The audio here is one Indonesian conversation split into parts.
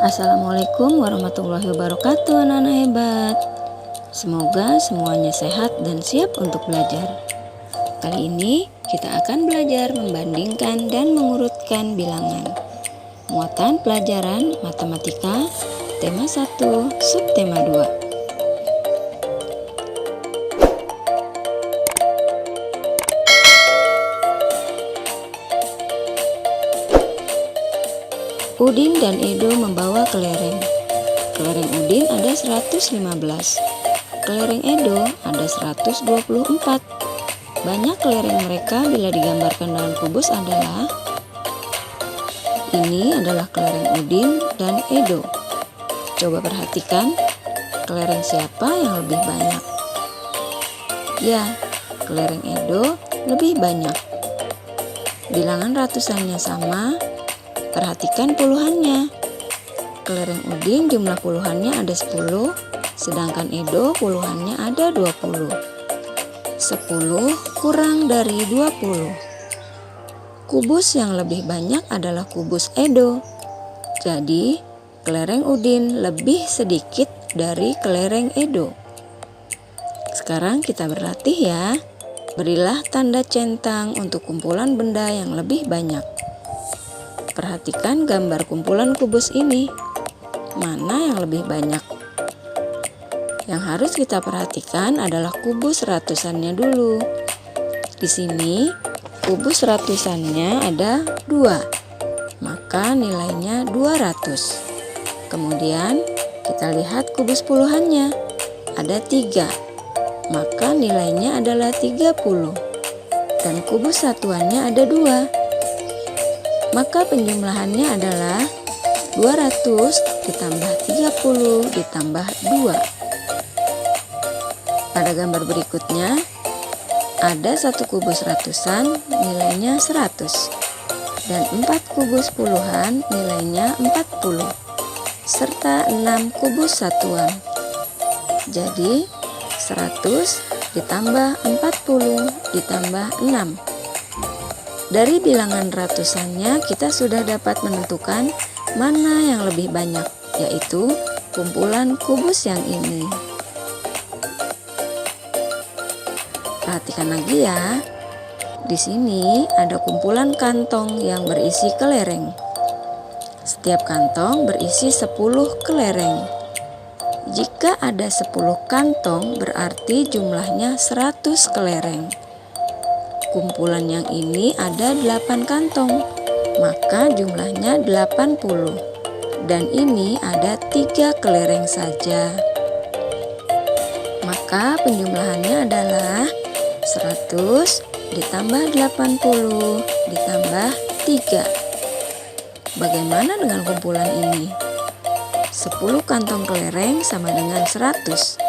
Assalamualaikum warahmatullahi wabarakatuh, anak-anak hebat. Semoga semuanya sehat dan siap untuk belajar. Kali ini kita akan belajar membandingkan dan mengurutkan bilangan. Muatan pelajaran matematika tema 1 subtema 2. Udin dan Edo membawa kelereng. Kelereng Udin ada 115. Kelereng Edo ada 124. Banyak kelereng mereka bila digambarkan dengan kubus adalah ini adalah kelereng Udin dan Edo. Coba perhatikan kelereng siapa yang lebih banyak. Ya, kelereng Edo lebih banyak. Bilangan ratusannya sama. Perhatikan puluhannya. Kelereng Udin jumlah puluhannya ada 10, sedangkan Edo puluhannya ada 20. 10 kurang dari 20. Kubus yang lebih banyak adalah kubus Edo. Jadi, kelereng Udin lebih sedikit dari kelereng Edo. Sekarang kita berlatih ya. Berilah tanda centang untuk kumpulan benda yang lebih banyak. Perhatikan gambar kumpulan kubus ini. Mana yang lebih banyak? Yang harus kita perhatikan adalah kubus ratusannya dulu. Di sini kubus ratusannya ada 2. Maka nilainya 200. Kemudian kita lihat kubus puluhannya. Ada 3. Maka nilainya adalah 30. Dan kubus satuannya ada 2. Maka penjumlahannya adalah 200 ditambah 30 ditambah 2. Pada gambar berikutnya, ada 1 kubus ratusan nilainya 100 dan 4 kubus puluhan nilainya 40 serta 6 kubus satuan. Jadi 100 ditambah 40 ditambah 6. Dari bilangan ratusannya kita sudah dapat menentukan mana yang lebih banyak, yaitu kumpulan kubus yang ini. Perhatikan lagi ya. Di sini ada kumpulan kantong yang berisi kelereng. Setiap kantong berisi 10 kelereng. Jika ada 10 kantong berarti jumlahnya 100 kelereng. Kumpulan yang ini ada 8 kantong, maka jumlahnya 80. Dan ini ada 3 kelereng saja. Maka penjumlahannya adalah 100 ditambah 80 ditambah 3. Bagaimana dengan kumpulan ini? 10 kantong kelereng sama dengan 100.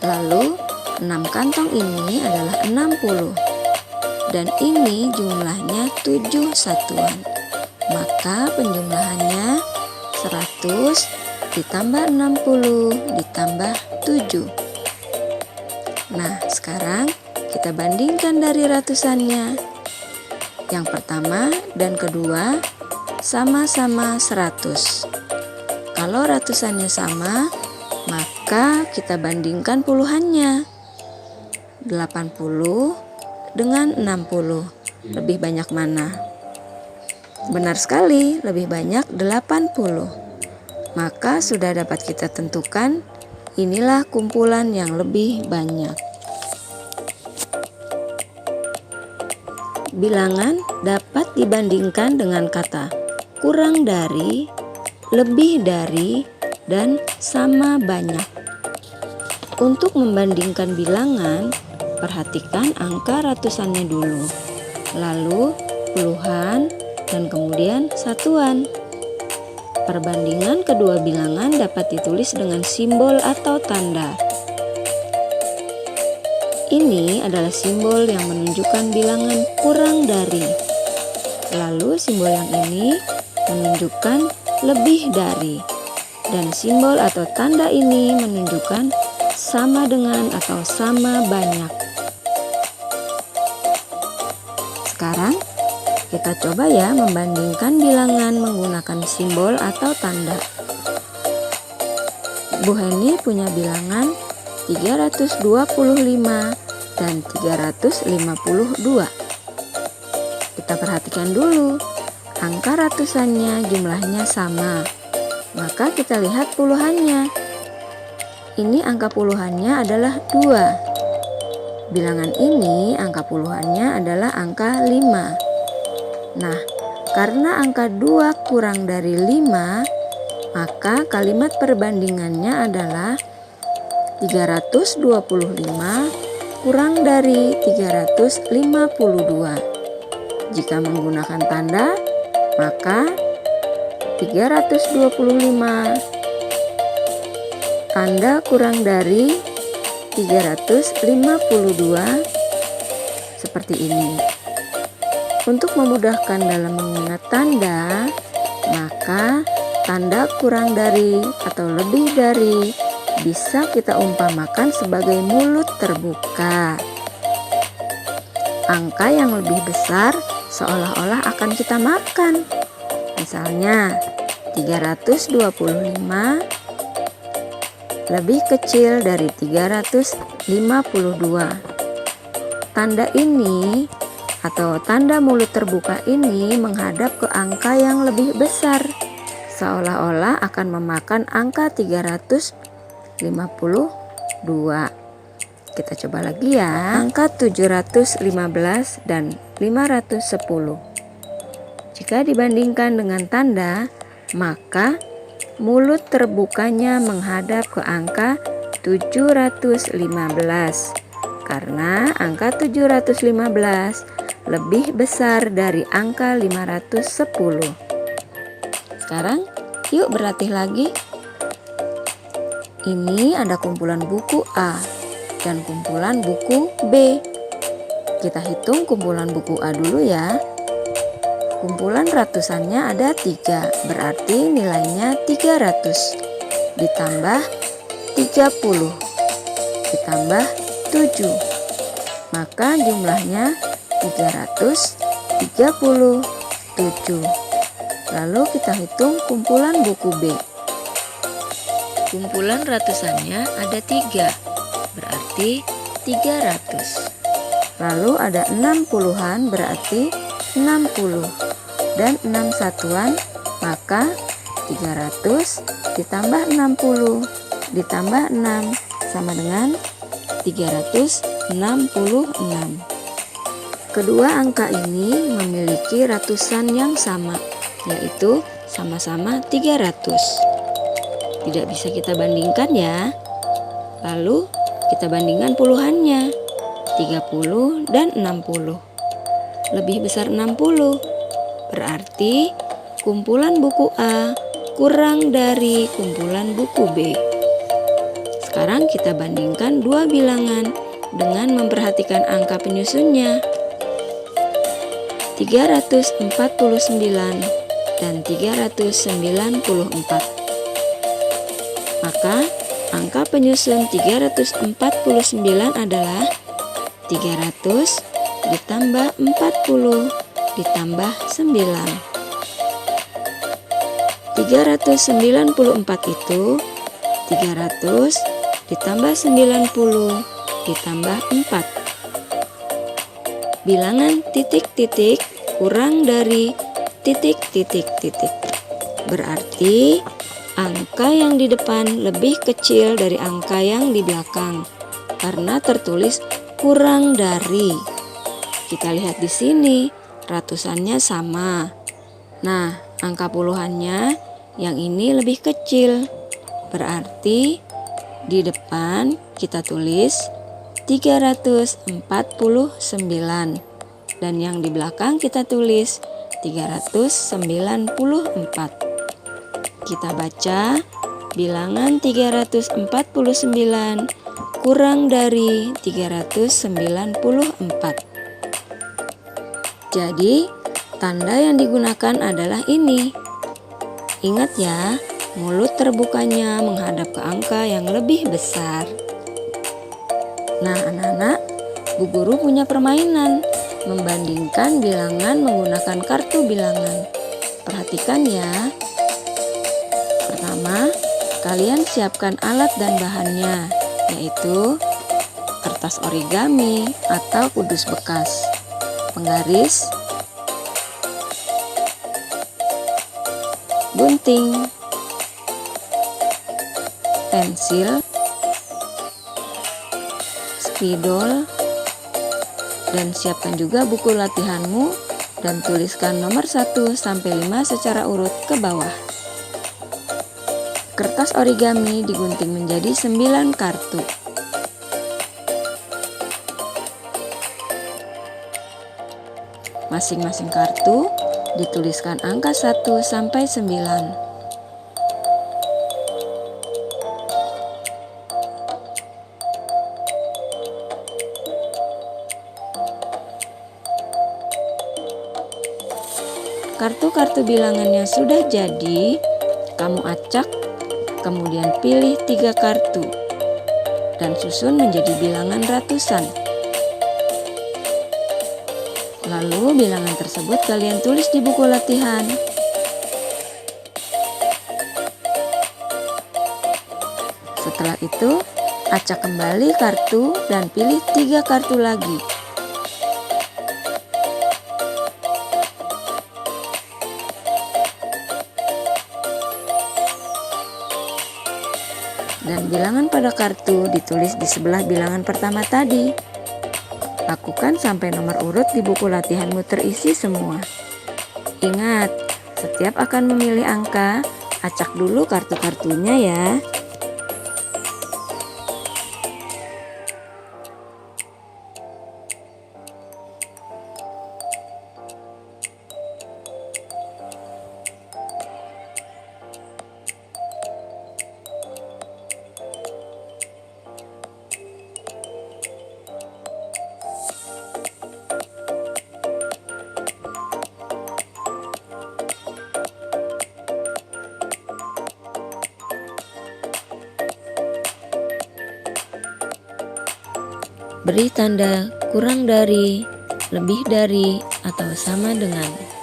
Lalu 6 kantong ini adalah 60. Dan ini jumlahnya 7 satuan. Maka penjumlahannya 100 ditambah 60 ditambah 7. Nah, sekarang kita bandingkan dari ratusannya. Yang pertama dan kedua sama-sama 100. Kalau ratusannya sama, maka kita bandingkan puluhannya. 80 dengan 60. Lebih banyak mana? Benar sekali, lebih banyak 80. Maka sudah dapat kita tentukan inilah kumpulan yang lebih banyak. Bilangan dapat dibandingkan dengan kata kurang dari, lebih dari, dan sama banyak. Untuk membandingkan bilangan, perhatikan angka ratusannya dulu, lalu puluhan, dan kemudian satuan. Perbandingan kedua bilangan dapat ditulis dengan simbol atau tanda. Ini adalah simbol yang menunjukkan bilangan kurang dari. Lalu simbol yang ini menunjukkan lebih dari. Dan simbol atau tanda ini menunjukkan sama dengan atau sama banyak. Sekarang Kita coba ya membandingkan bilangan menggunakan simbol atau tanda. Bu Heni punya bilangan 325 dan 352. Kita perhatikan dulu, angka ratusannya jumlahnya sama. Maka kita lihat puluhannya. Ini angka puluhannya adalah 2. Bilangan ini angka puluhannya adalah angka 5. Nah, karena angka 2 kurang dari 5, maka kalimat perbandingannya adalah 325 kurang dari 352. Jika menggunakan tanda, maka 325 tanda kurang dari 352 seperti ini. Untuk memudahkan dalam mengingat tanda, maka tanda kurang dari atau lebih dari bisa kita umpamakan sebagai mulut terbuka. Angka yang lebih besar seolah-olah akan kita makan. Misalnya 325 lebih kecil dari 352. Tanda ini atau tanda mulut terbuka ini menghadap ke angka yang lebih besar, seolah-olah akan memakan angka 352. Kita coba lagi ya, angka 715 dan 510. Jika dibandingkan dengan tanda, maka mulut terbukanya menghadap ke angka 715. Karena angka 715 lebih besar dari angka 510. Sekarang yuk berlatih lagi. Ini ada kumpulan buku A dan kumpulan buku B. Kita hitung kumpulan buku A dulu ya. Kumpulan ratusannya ada 3, berarti nilainya 300. Ditambah 30, ditambah 7. Maka jumlahnya 337. Lalu kita hitung kumpulan buku B. Kumpulan ratusannya ada 3, berarti 300. Lalu ada 6 puluhan, berarti 60. Dan 6 satuan, maka 300 ditambah 60 ditambah 6 sama dengan 366. Kedua angka ini memiliki ratusan yang sama, yaitu sama-sama 300. Tidak bisa kita bandingkan ya. Lalu kita bandingkan puluhannya, 30 dan 60. Lebih besar 60, berarti kumpulan buku A kurang dari kumpulan buku B. Sekarang kita bandingkan dua bilangan dengan memperhatikan angka penyusunnya. 349 dan 394. Maka angka penyusun 349 adalah 300 ditambah 40 ditambah 9. 394 itu 300 ditambah 90 ditambah 4. Bilangan titik-titik kurang dari titik-titik-titik. Berarti angka yang di depan lebih kecil dari angka yang di belakang karena tertulis kurang dari. Kita lihat di sini, ratusannya sama. Nah, angka puluhannya yang ini lebih kecil. Berarti di depan kita tulis 349 dan yang di belakang kita tulis 394. Kita baca bilangan 349 kurang dari 394. Jadi tanda yang digunakan adalah ini. Ingat ya, mulut terbukanya menghadap ke angka yang lebih besar. Nah anak-anak, Bu Guru punya permainan. membandingkan bilangan menggunakan kartu bilangan. Perhatikan ya. Pertama, kalian siapkan alat dan bahannya, yaitu kertas origami atau kudus bekas, penggaris, gunting, pensil, spidol, dan siapkan juga buku latihanmu dan tuliskan nomor 1 sampai 5 secara urut ke bawah. Kertas origami digunting menjadi 9 kartu. Masing-masing kartu dituliskan angka 1 sampai 9. Kartu-kartu bilangannya sudah jadi, kamu acak, kemudian pilih 3 kartu, dan susun menjadi bilangan ratusan. Lalu bilangan tersebut kalian tulis di buku latihan. Setelah itu, acak kembali kartu dan pilih 3 kartu lagi. Dan bilangan pada kartu ditulis di sebelah bilangan pertama tadi. Lakukan sampai nomor urut di buku latihanmu terisi semua. Ingat, setiap akan memilih angka, acak dulu kartu-kartunya ya. Beri tanda kurang dari, lebih dari, atau sama dengan.